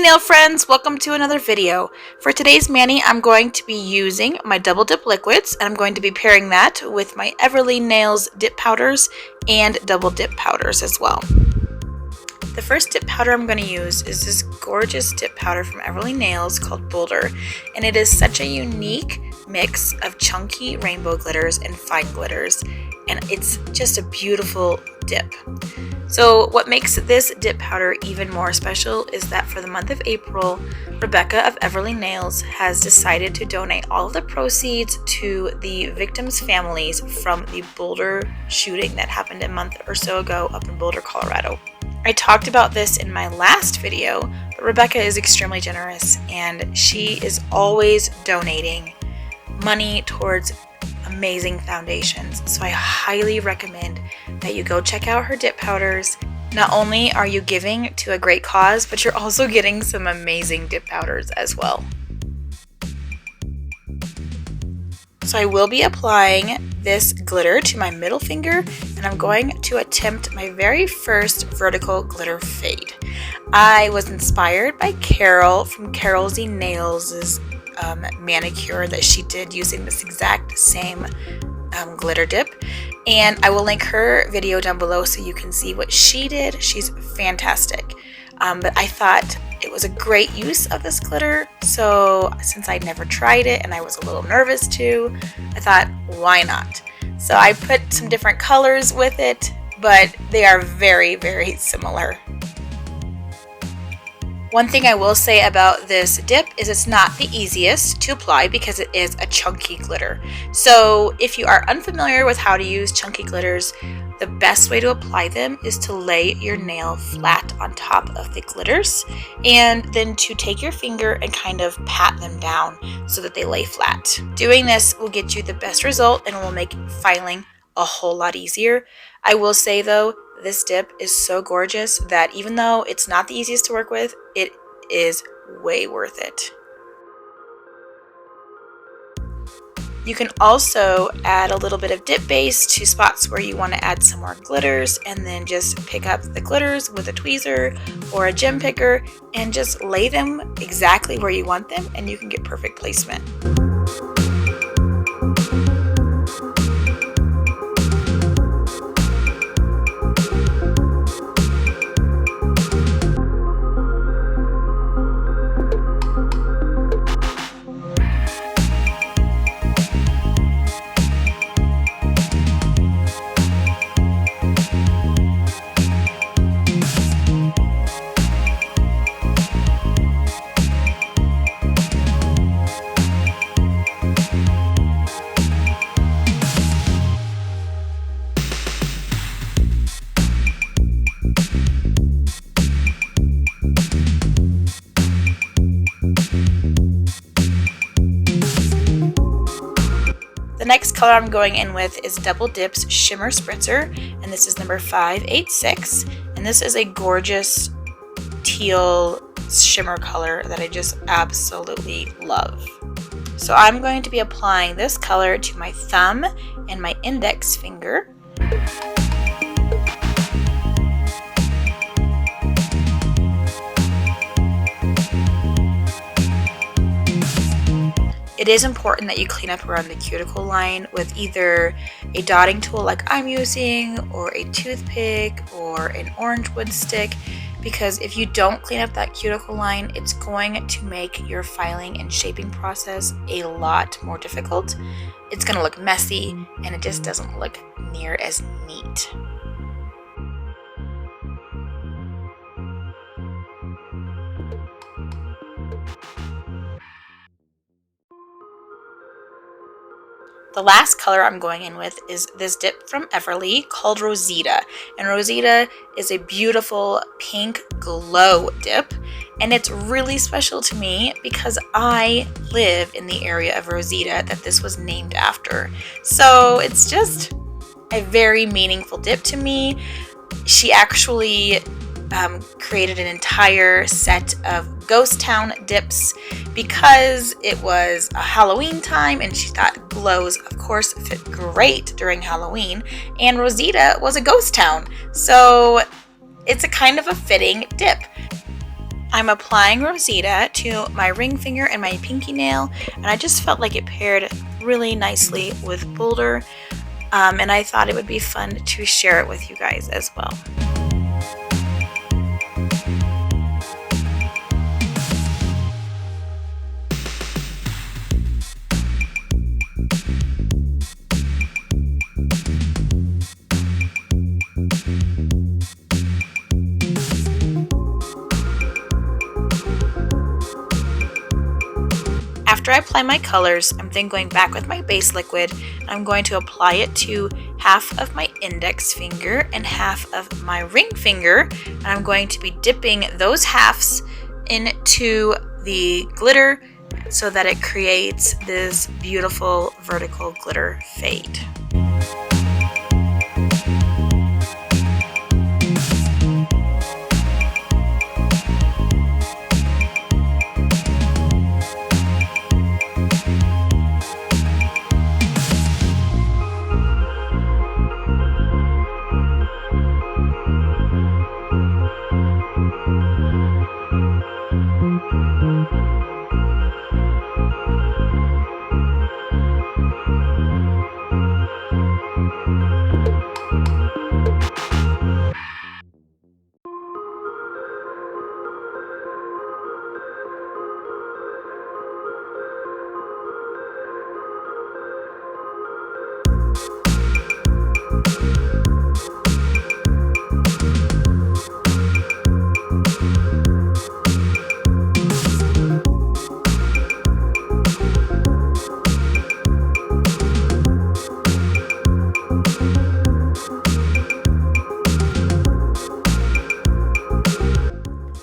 nail friends, welcome to another video. For today's mani, I'm going to be using my double dip liquids, and I'm going to be pairing that with my Everly Nails dip powders and double dip powders as well. The first dip powder I'm going to use is this gorgeous dip powder from Everly Nails called Boulder, and it is such a unique mix of chunky rainbow glitters and fine glitters, and it's just a beautiful dip. So what makes this dip powder even more special is that for the month of April, Rebecca of Everly Nails has decided to donate all of the proceeds to the victims' families from the Boulder shooting that happened a month or so ago up in Boulder, Colorado. I talked about this in my last video, but Rebecca is extremely generous and she is always donating money towards amazing foundations. So I highly recommend that you go check out her dip powders. Not only are you giving to a great cause, but you're also getting some amazing dip powders as well. So I will be applying this glitter to my middle finger, and I'm going to attempt my very first vertical glitter fade. I was inspired by Carol from Carol Z Nails' manicure that she did using this exact same glitter dip, and I will link her video down below so you can see what she did. She's fantastic. But I thought it was a great use of this glitter, so since I'd never tried it and I was a little nervous too, I thought, why not? So I put some different colors with it, but they are very, very similar. One thing I will say about this dip is it's not the easiest to apply because it is a chunky glitter. So if you are unfamiliar with how to use chunky glitters, the best way to apply them is to lay your nail flat on top of the glitters and then to take your finger and kind of pat them down so that they lay flat. Doing this will get you the best result and will make filing a whole lot easier. I will say though, this dip is so gorgeous that even though it's not the easiest to work with, it is way worth it. You can also add a little bit of dip base to spots where you want to add some more glitters, and then just pick up the glitters with a tweezer or a gem picker and just lay them exactly where you want them, and you can get perfect placement. The next color I'm going in with is Double Dip's Shimmer Spritzer, and this is number 586, and this is a gorgeous teal shimmer color that I just absolutely love. So I'm going to be applying this color to my thumb and my index finger. It is important that you clean up around the cuticle line with either a dotting tool like I'm using, or a toothpick, or an orange wood stick, because if you don't clean up that cuticle line, it's going to make your filing and shaping process a lot more difficult. It's going to look messy, and it just doesn't look near as neat. The last color I'm going in with is this dip from Everly called Rosita. And Rosita is a beautiful pink glow dip. And it's really special to me because I live in the area of Rosita that this was named after. So it's just a very meaningful dip to me. She actually created an entire set of ghost town dips because it was a Halloween time and she thought glows of course fit great during Halloween, and Rosita was a ghost town, so it's a kind of a fitting dip. I'm applying Rosita to my ring finger and my pinky nail, and I just felt like it paired really nicely with Boulder, and I thought it would be fun to share it with you guys as well. After I apply my colors, I'm then going back with my base liquid. I'm going to apply it to half of my index finger and half of my ring finger. And I'm going to be dipping those halves into the glitter so that it creates this beautiful vertical glitter fade.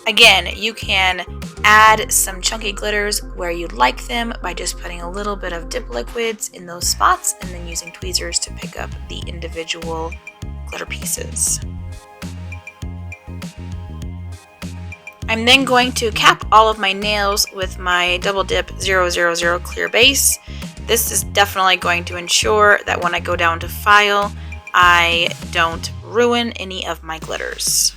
Again, you can add some chunky glitters where you'd like them by just putting a little bit of dip liquids in those spots and then using tweezers to pick up the individual glitter pieces. I'm then going to cap all of my nails with my Double Dip 000 clear base. This is definitely going to ensure that when I go down to file, I don't ruin any of my glitters.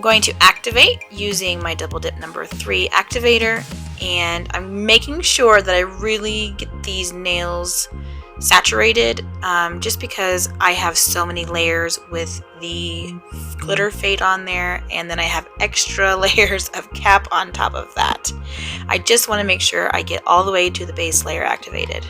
going to activate using my Double Dip number 3 activator, and I'm making sure that I really get these nails saturated, just because I have so many layers with the glitter fade on there, and then I have extra layers of cap on top of that. I just want to make sure I get all the way to the base layer activated.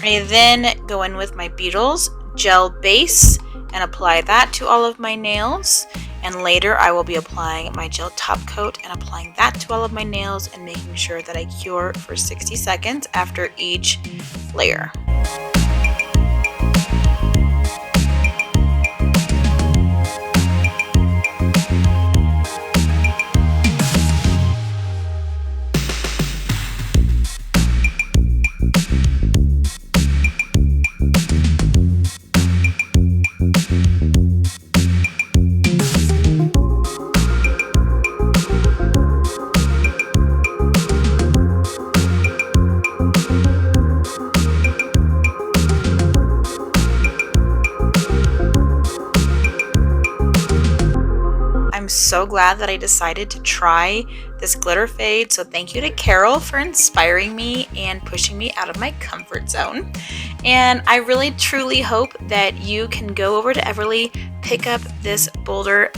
I then go in with my Beetles gel base and apply that to all of my nails, and later I will be applying my gel top coat and applying that to all of my nails and making sure that I cure for 60 seconds after each layer. I'm so glad that I decided to try this glitter fade, so thank you to Carol for inspiring me and pushing me out of my comfort zone. And I really truly hope that you can go over to Everly, pick up this Boulder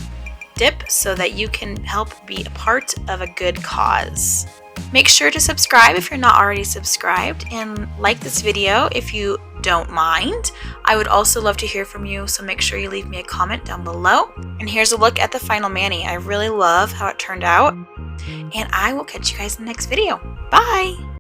dip so that you can help be a part of a good cause. Make sure to subscribe if you're not already subscribed, and like this video if you don't mind. I would also love to hear from you, so make sure you leave me a comment down below. And here's a look at the final mani. I really love how it turned out, and I will catch you guys in the next video. Bye!